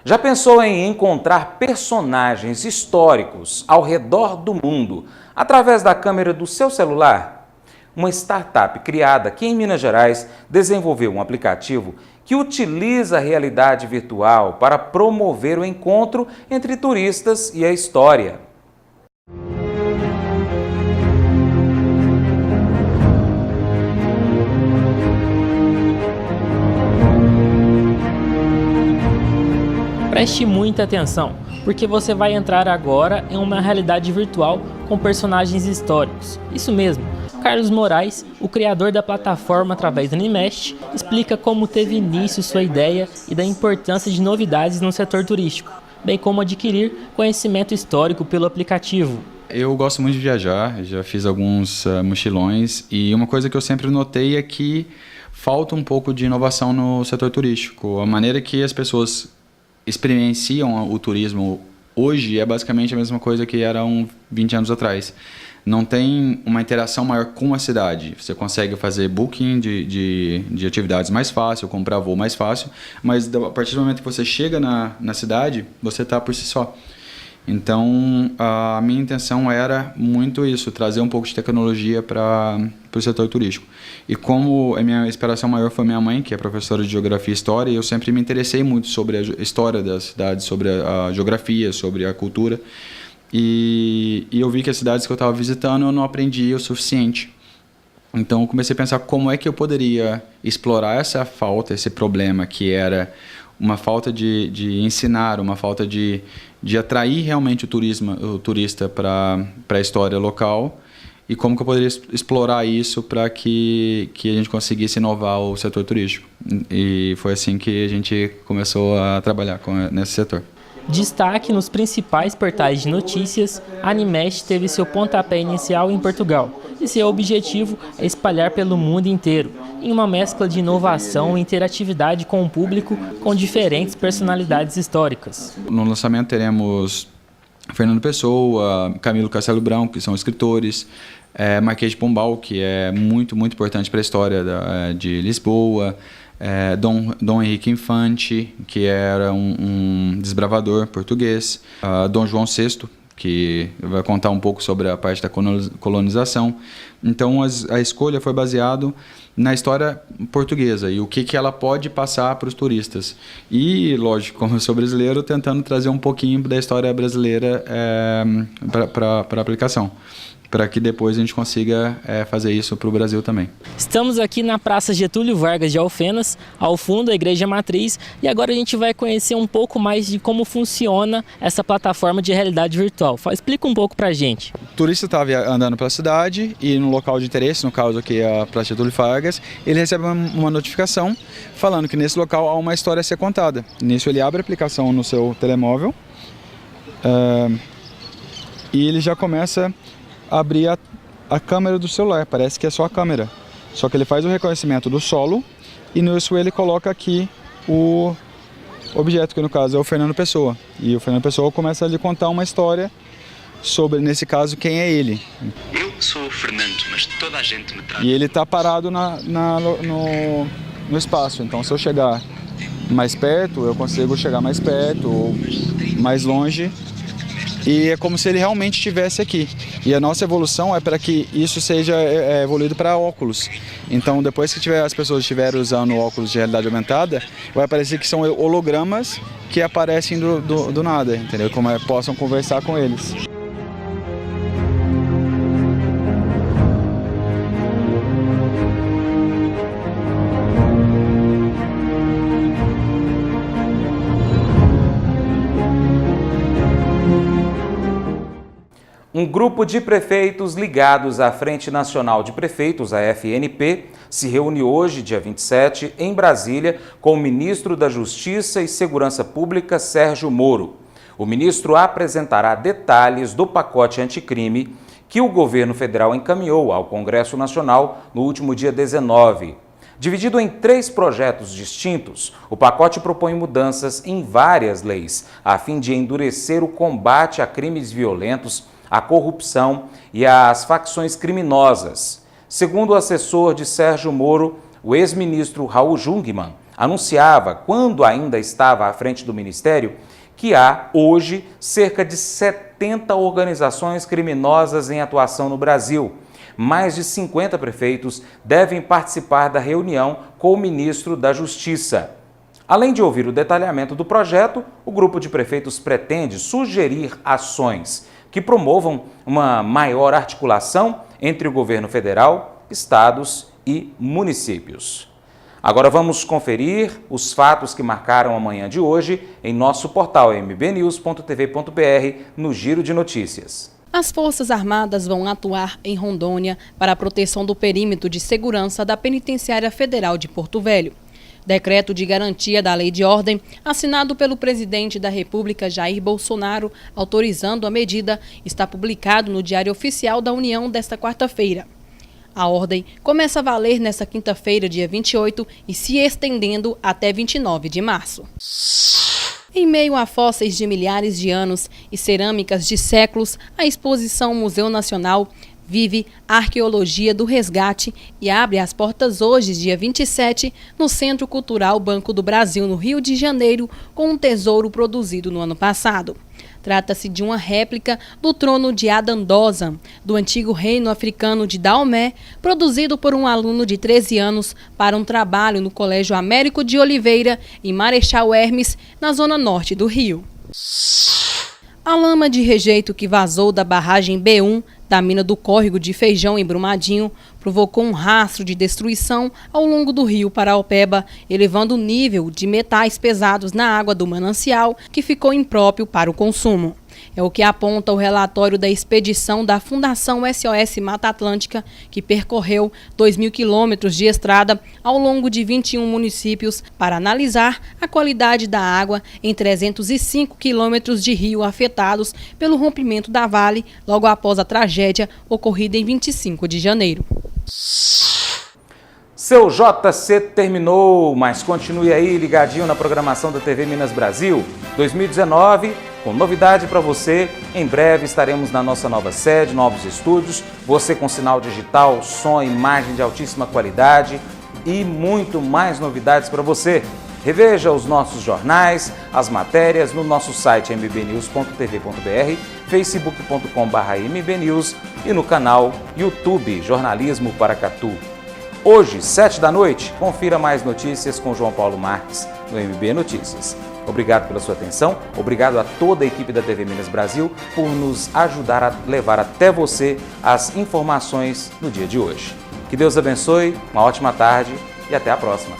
Já pensou em encontrar personagens históricos ao redor do mundo através da câmera do seu celular? Uma startup criada aqui em Minas Gerais desenvolveu um aplicativo que utiliza a realidade virtual para promover o encontro entre turistas e a história. Preste muita atenção, porque você vai entrar agora em uma realidade virtual com personagens históricos. Isso mesmo, Carlos Moraes, o criador da plataforma através do Animest, explica como teve início sua ideia e da importância de novidades no setor turístico, bem como adquirir conhecimento histórico pelo aplicativo. Eu gosto muito de viajar, já fiz alguns mochilões e uma coisa que eu sempre notei é que falta um pouco de inovação no setor turístico. A maneira que as pessoas experienciam o turismo hoje é basicamente a mesma coisa que era 20 anos atrás. Não tem uma interação maior com a cidade. Você consegue fazer booking de atividades mais fácil, comprar voo mais fácil, mas a partir do momento que você chega na cidade, você está por si só. Então, a minha intenção era muito isso, trazer um pouco de tecnologia para o setor turístico. E como a minha inspiração maior foi minha mãe, que é professora de Geografia e História, eu sempre me interessei muito sobre a história da cidade, sobre a geografia, sobre a cultura. E eu vi que as cidades que eu estava visitando eu não aprendia o suficiente. Então, eu comecei a pensar como é que eu poderia explorar essa falta, esse problema que era uma falta de ensinar, uma falta de atrair realmente o turista para a história local, e como que eu poderia explorar isso para que a gente conseguisse inovar o setor turístico. E foi assim que a gente começou a trabalhar nesse setor. Destaque nos principais portais de notícias, a Animest teve seu pontapé inicial em Portugal e seu objetivo é espalhar pelo mundo inteiro, em uma mescla de inovação e interatividade com o público com diferentes personalidades históricas. No lançamento teremos Fernando Pessoa, Camilo Castelo Branco, que são escritores, Marquês de Pombal, que é muito, muito importante para a história de Lisboa, Dom Henrique Infante, que era um desbravador português, Dom João VI, que vai contar um pouco sobre a parte da colonização. Então a escolha foi baseada na história portuguesa e o que ela pode passar para os turistas. E, lógico, como eu sou brasileiro, tentando trazer um pouquinho da história brasileira para a aplicação, para que depois a gente consiga fazer isso para o Brasil também. Estamos aqui na Praça Getúlio Vargas de Alfenas, ao fundo da Igreja Matriz, e agora a gente vai conhecer um pouco mais de como funciona essa plataforma de realidade virtual. Explica um pouco para a gente. O turista estava andando pela cidade e no local de interesse, no caso aqui a Praça Getúlio Vargas, ele recebe uma notificação falando que nesse local há uma história a ser contada. Nisso ele abre a aplicação no seu telemóvel e ele já começa abrir a câmera do celular, parece que é só a câmera. Só que ele faz o reconhecimento do solo e nisso ele coloca aqui o objeto, que no caso é o Fernando Pessoa. E o Fernando Pessoa começa a lhe contar uma história sobre, nesse caso, quem é ele. Eu sou o Fernando, mas toda a gente me trata. E ele está parado no espaço, então se eu chegar mais perto, eu consigo chegar mais perto ou mais longe. E é como se ele realmente estivesse aqui. E a nossa evolução é para que isso seja evoluído para óculos. Então, depois que as pessoas estiverem usando óculos de realidade aumentada, vai parecer que são hologramas que aparecem do nada, entendeu? Como possam conversar com eles. Um grupo de prefeitos ligados à Frente Nacional de Prefeitos, a FNP, se reúne hoje, dia 27, em Brasília, com o ministro da Justiça e Segurança Pública, Sérgio Moro. O ministro apresentará detalhes do pacote anticrime que o governo federal encaminhou ao Congresso Nacional no último dia 19. Dividido em 3 projetos distintos, o pacote propõe mudanças em várias leis, a fim de endurecer o combate a crimes violentos, a corrupção e às facções criminosas. Segundo o assessor de Sérgio Moro, o ex-ministro Raul Jungmann, anunciava, quando ainda estava à frente do Ministério, que há hoje cerca de 70 organizações criminosas em atuação no Brasil. Mais de 50 prefeitos devem participar da reunião com o ministro da Justiça. Além de ouvir o detalhamento do projeto, o grupo de prefeitos pretende sugerir ações que promovam uma maior articulação entre o governo federal, estados e municípios. Agora vamos conferir os fatos que marcaram a manhã de hoje em nosso portal mbnews.tv.br no Giro de Notícias. As Forças Armadas vão atuar em Rondônia para a proteção do perímetro de segurança da Penitenciária Federal de Porto Velho. Decreto de garantia da Lei de Ordem, assinado pelo presidente da República, Jair Bolsonaro, autorizando a medida, está publicado no Diário Oficial da União desta quarta-feira. A ordem começa a valer nesta quinta-feira, dia 28, e se estendendo até 29 de março. Em meio a fósseis de milhares de anos e cerâmicas de séculos, a exposição Museu Nacional vive a arqueologia do resgate e abre as portas hoje, dia 27, no Centro Cultural Banco do Brasil, no Rio de Janeiro, com um tesouro produzido no ano passado. Trata-se de uma réplica do trono de Adandozan, do antigo reino africano de Daomé, produzido por um aluno de 13 anos para um trabalho no Colégio Américo de Oliveira, em Marechal Hermes, na zona norte do Rio. A lama de rejeito que vazou da barragem B1 da mina do Córrego de Feijão, em Brumadinho, provocou um rastro de destruição ao longo do rio Paraopeba, elevando o nível de metais pesados na água do manancial, que ficou impróprio para o consumo. É o que aponta o relatório da expedição da Fundação SOS Mata Atlântica, que percorreu 2.000 quilômetros de estrada ao longo de 21 municípios para analisar a qualidade da água em 305 quilômetros de rio afetados pelo rompimento da Vale logo após a tragédia ocorrida em 25 de janeiro. Seu JC terminou, mas continue aí ligadinho na programação da TV Minas Brasil 2019, com novidade para você. Em breve estaremos na nossa nova sede, novos estúdios, você com sinal digital, som, imagem de altíssima qualidade e muito mais novidades para você. Reveja os nossos jornais, as matérias no nosso site mbnews.tv.br, facebook.com/mbnews e no canal YouTube Jornalismo Paracatu. Hoje, 7 da noite, confira mais notícias com João Paulo Marques no MB Notícias. Obrigado pela sua atenção, obrigado a toda a equipe da TV Minas Brasil por nos ajudar a levar até você as informações no dia de hoje. Que Deus abençoe, uma ótima tarde e até a próxima.